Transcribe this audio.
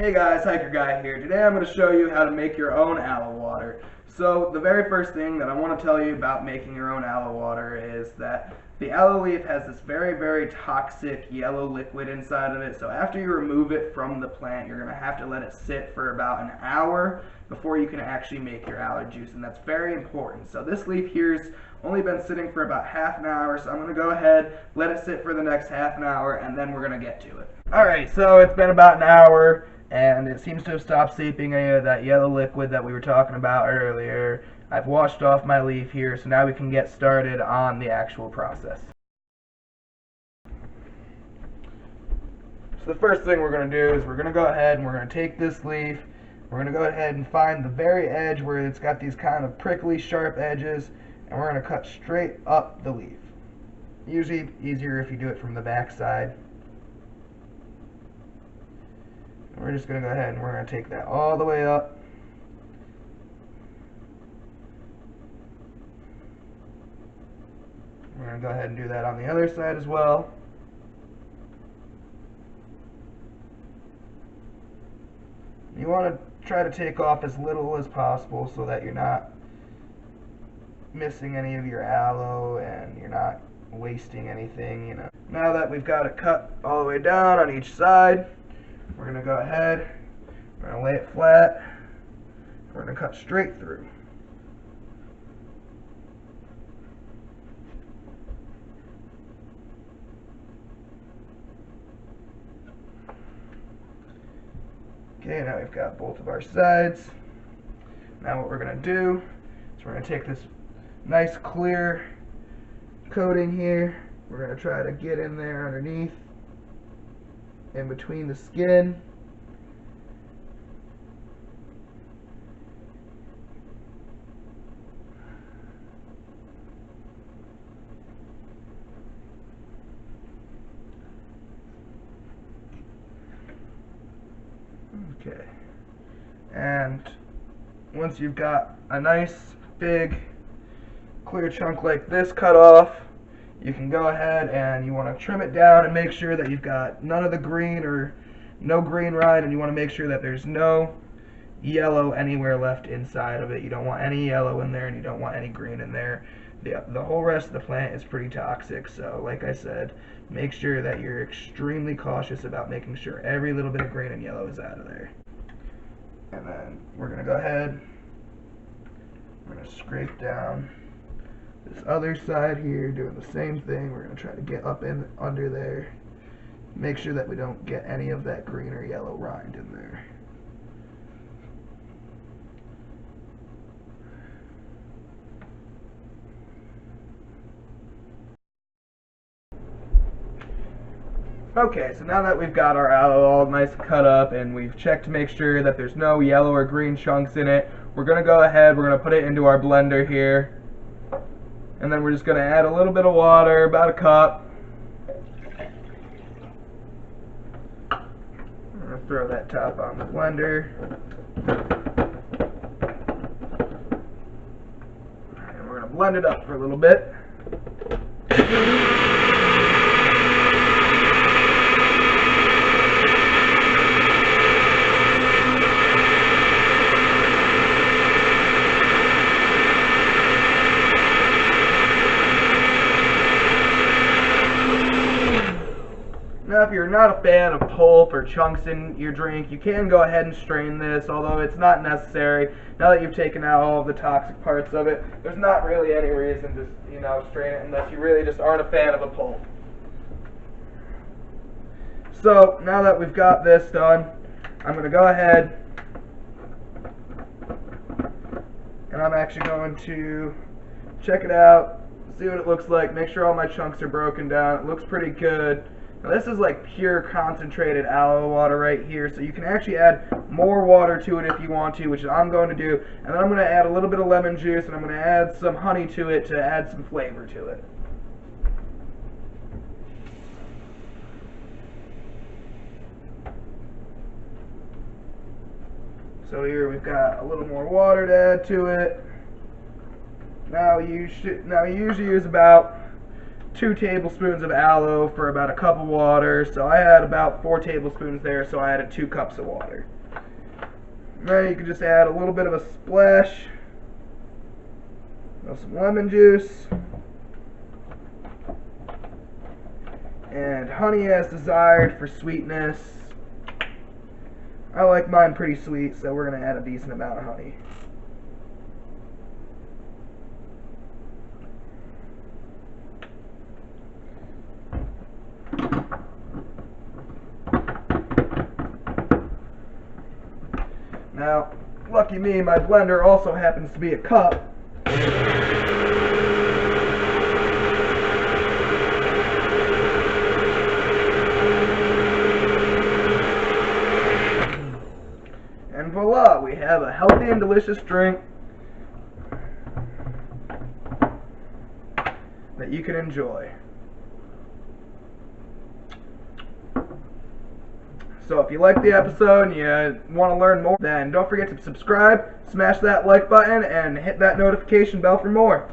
Hey guys, Hiker Guy here. Today I'm going to show you how to make your own aloe water. So the very first thing that I want to tell you about making your own aloe water is that the aloe leaf has this very toxic yellow liquid inside of it. So after you remove it from the plant, you're going to have to let it sit for about an hour before you can actually make your aloe juice, and that's very important. So this leaf here's only been sitting for about half an hour, so I'm going to go ahead, let it sit for the next half an hour, and then we're going to get to it. Alright, so it's been about an hour, and it seems to have stopped seeping any of that yellow liquid that we were talking about earlier. I've washed off my leaf here, so now we can get started on the actual process. So the first thing we're going to do is we're going to go ahead and we're going to take this leaf, we're going to go ahead and find the very edge where it's got these kind of prickly sharp edges, and we're going to cut straight up the leaf. Usually easier if you do it from the back side. We're just going to go ahead and we're going to take that all the way up. We're going to go ahead and do that on the other side as well. You want to try to take off as little as possible so that you're not missing any of your aloe and you're not wasting anything, you know. Now that we've got it cut all the way down on each side, we're going to go ahead, we're going to lay it flat, we're going to cut straight through. Okay, now we've got both of our sides. Now what we're going to do is we're going to take this nice clear coating here, we're going to try to get in there underneath, in between the skin. Okay. And once you've got a nice big clear chunk like this cut off, you can go ahead and you want to trim it down and make sure that you've got none of the green or no green rind, and you want to make sure that there's no yellow anywhere left inside of it. You don't want any yellow in there and you don't want any green in there. The whole rest of the plant is pretty toxic, so like I said, make sure that you're extremely cautious about making sure every little bit of green and yellow is out of there. And then we're going to go ahead, we're going to scrape down this other side here, doing the same thing. We're going to try to get up in under there. Make sure that we don't get any of that green or yellow rind in there. Okay, so now that we've got our aloe all nice cut up and we've checked to make sure that there's no yellow or green chunks in it, we're going to go ahead, we're going to put it into our blender here. And then we're just going to add a little bit of water, about a cup. I'm going to throw that top on the blender. And we're going to blend it up for a little bit. Now, if you're not a fan of pulp or chunks in your drink, you can go ahead and strain this, although it's not necessary. Now that you've taken out all of the toxic parts of it, there's not really any reason to, strain it unless you really just aren't a fan of a pulp. So, now that we've got this done, I'm going to go ahead and I'm actually going to check it out, see what it looks like, make sure all my chunks are broken down. It looks pretty good. Now this is like pure concentrated aloe water right here, so you can actually add more water to it if you want to, which I'm going to do, and then I'm going to add a little bit of lemon juice and I'm going to add some honey to it to add some flavor to it. So here we've got a little more water to add to it. Now you usually use about 2 tablespoons of aloe for about a cup of water, so I had about 4 tablespoons there, so I added 2 cups of water. Then you can just add a little bit of a splash of some lemon juice and honey as desired for sweetness. I like mine pretty sweet, so we're going to add a decent amount of honey. Now, lucky me, my blender also happens to be a cup. And voila, we have a healthy and delicious drink that you can enjoy. So if you like the episode and you want to learn more, then don't forget to subscribe, smash that like button, and hit that notification bell for more.